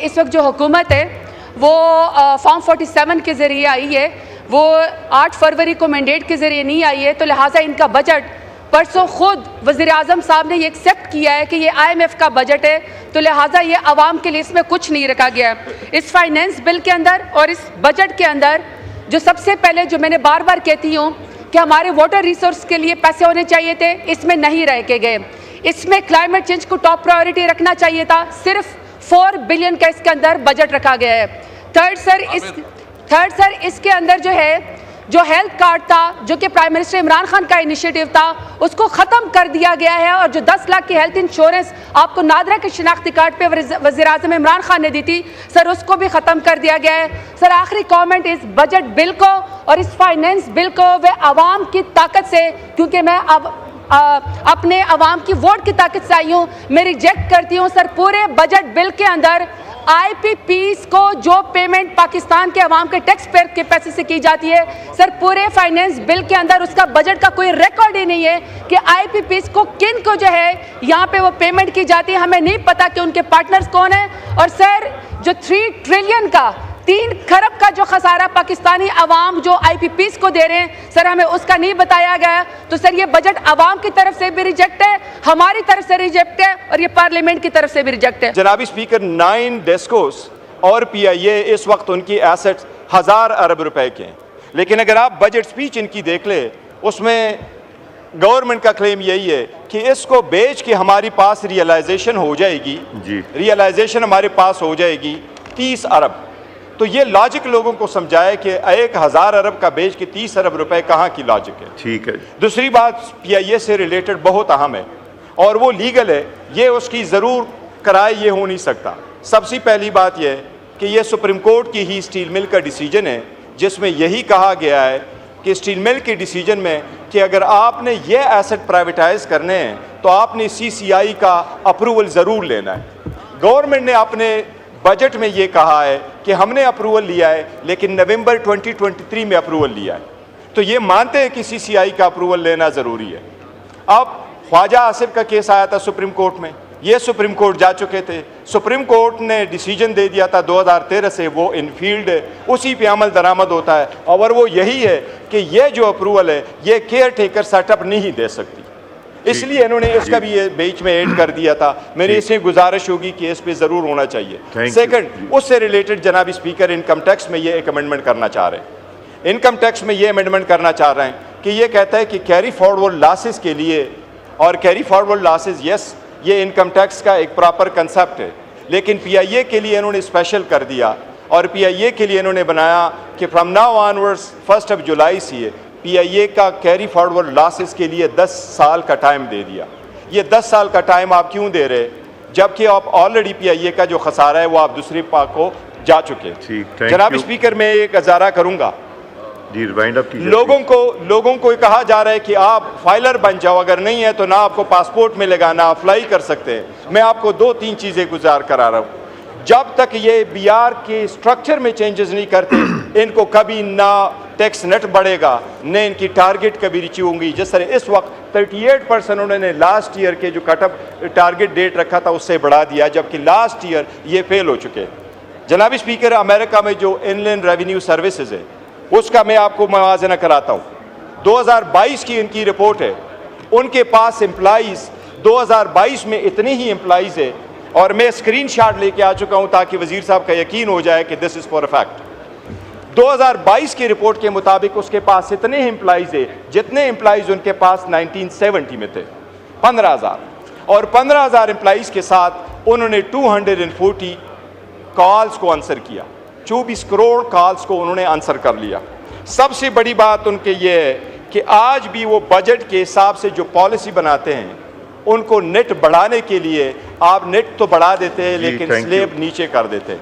इस वक्त जो हुकूमत है वो फॉर्म 47 के ज़रिए आई है, वो 8 फरवरी को मैंडेट के ज़रिए नहीं आई है, तो लिहाजा इनका बजट परसों खुद वज़ीर-ए-आज़म साहब ने ये एक्सेप्ट किया है कि ये IMF का बजट है, तो लिहाजा ये आवाम के लिए इसमें कुछ नहीं रखा गया है। इस फाइनेंस बिल के अंदर और इस बजट के अंदर जो सबसे पहले जो मैंने बार बार कहती हूँ कि हमारे वाटर रिसोर्स के लिए पैसे होने चाहिए थे, इसमें नहीं रह के गए। इसमें क्लाइमेट चेंज को टॉप प्रायोरिटी रखना चाहिए था, सिर्फ 4 बिलियन का इसके अंदर बजट रखा गया है। थर्ड सर इसके अंदर जो हेल्थ कार्ड था, जो कि प्राइम मिनिस्टर इमरान खान का इनिशिएटिव था, उसको ख़त्म कर दिया गया है। और जो 10 लाख की हेल्थ इंश्योरेंस आपको नादरा के शिनाख्ती कार्ड पे वज़ीर-ए-आज़म इमरान खान ने दी थी, सर उसको भी ख़त्म कर दिया गया है। सर आखिरी कमेंट इस बजट बिल को और इस फाइनेंस बिल को वे आवाम की ताकत से, क्योंकि मैं अब अपने अवाम की वोट की ताकत से आई हूँ, मैं रिजेक्ट करती हूँ सर पूरे बजट बिल के अंदर IPPs को जो पेमेंट पाकिस्तान के अवाम के टैक्स पेयर के पैसे से की जाती है, सर पूरे फाइनेंस बिल के अंदर उसका बजट का कोई रिकॉर्ड ही नहीं है कि IPPs को किन को जो है यहाँ पे वो पेमेंट की जाती है। हमें नहीं पता कि उनके पार्टनर्स कौन है। और सर जो 3 ट्रिलियन का 3 खरब का जो खसारा पाकिस्तानी अवाम जो IPPs को दे रहे हैं, सर हमें उसका नहीं बताया गया। तो सर ये बजट अवाम की तरफ से भी रिजेक्ट है, हमारी तरफ से रिजेक्ट है और ये पार्लियामेंट की तरफ से भी रिजेक्ट है। जनाबी स्पीकर, 9 डेस्कोस और PIA इस वक्त उनकी एसेट्स 1000 अरब रुपए के हैं, लेकिन अगर आप बजट स्पीच इनकी देख ले, उसमें गवर्नमेंट का क्लेम यही है कि इसको बेच के हमारे पास रियलाइजेशन हो जाएगी जी, रियलाइजेशन हमारे पास हो जाएगी 30 अरब। तो ये लॉजिक लोगों को समझाए कि 1000 अरब का बेच के 30 अरब रुपए कहाँ की लॉजिक है। ठीक है। दूसरी बात PIA से रिलेटेड बहुत अहम है और वो लीगल है, ये उसकी ज़रूर कराए ये हो नहीं सकता। सबसे पहली बात यह है कि ये सुप्रीम कोर्ट की ही स्टील मिल का डिसीजन है, जिसमें यही कहा गया है कि स्टील मिल के डिसीजन में कि अगर आपने ये एसेट प्राइवेटाइज करने हैं तो आपने CCI का अप्रूवल ज़रूर लेना है। गवर्नमेंट ने अपने बजट में ये कहा है कि हमने अप्रूवल लिया है, लेकिन नवंबर 2023 में अप्रूवल लिया है, तो ये मानते हैं कि CCI का अप्रूवल लेना ज़रूरी है। अब ख्वाजा आसिफ का केस आया था सुप्रीम कोर्ट में, ये सुप्रीम कोर्ट जा चुके थे, सुप्रीम कोर्ट ने डिसीजन दे दिया था 2013 से वो इनफील्ड है, उसी पे अमल दरामद होता है। और वो यही है कि ये जो अप्रूवल है ये केयर टेकर सेटअप नहीं दे सकती, इसलिए इन्होंने इसका भी ये बीच में ऐड कर दिया था। मेरी इससे गुजारिश होगी कि इस पे ज़रूर होना चाहिए। सेकंड, उससे रिलेटेड जनाबी स्पीकर इनकम टैक्स में ये एक अमेंडमेंट करना चाह रहे हैं। इनकम टैक्स में ये अमेंडमेंट करना चाह रहे हैं कि ये कहता है कि कैरी फॉरवर्ड लॉसेस के लिए, और कैरी फॉरवर्ड लॉसेस यस ये इनकम टैक्स का एक प्रॉपर कंसेप्ट है, लेकिन PIA के लिए इन्होंने स्पेशल कर दिया और PIA के लिए इन्होंने बनाया कि फ्रॉम नाउ ऑनवर्ड्स 1 जुलाई से PIA का कैरी फॉरवर्ड लॉसेस के लिए 10 साल का टाइम दे दिया। ये 10 साल का टाइम आप क्यों दे रहे, जबकि आप ऑलरेडी PIA का जो खसारा है वो आप दूसरे पाक को जा चुके। जनाब स्पीकर, मैं एक गुजारा करूंगा जी, रिवाइंड अप कीजिए। लोगों को कहा जा रहा है कि आप फाइलर बन जाओ, अगर नहीं है तो ना आपको पासपोर्ट मिलेगा ना अप्लाई कर सकते हैं। मैं आपको 2-3 चीज़ें गुजार करा रहा हूँ। जब तक ये BR के स्ट्रक्चर में चेंजेस नहीं करते, इनको कभी ना टैक्स नेट बढ़ेगा न इनकी टारगेट कभी रीच होंगी। जिस तरह इस वक्त 38% उन्होंने लास्ट ईयर के जो कटअप टारगेट डेट रखा था उससे बढ़ा दिया, जबकि लास्ट ईयर ये फेल हो चुके। जनाब स्पीकर, अमेरिका में जो इनलैंड रेवेन्यू सर्विसेज है उसका मैं आपको मवाजना कराता हूँ। 2022 की इनकी रिपोर्ट है, उनके पास एम्प्लॉइज़ 2022 में इतने ही एम्प्लॉइज़ है, और मैं स्क्रीनशॉट लेके आ चुका हूँ ताकि वजीर साहब का यकीन हो जाए कि this is for a fact. 2022 की रिपोर्ट के मुताबिक उसके पास इतने एम्प्लॉइज़ है जितने एम्प्लॉइज़ उनके पास 1970 में थे, 15,000। और 15,000 एम्प्लॉइज़ के साथ उन्होंने 240 कॉल्स को आंसर किया, 24 करोड़ कॉल्स को उन्होंने आंसर कर लिया। सबसे बड़ी बात उनके ये है कि आज भी वो बजट के हिसाब से जो पॉलिसी बनाते हैं, उनको नेट बढ़ाने के लिए आप नेट तो बढ़ा देते हैं लेकिन स्लेब नीचे कर देते हैं।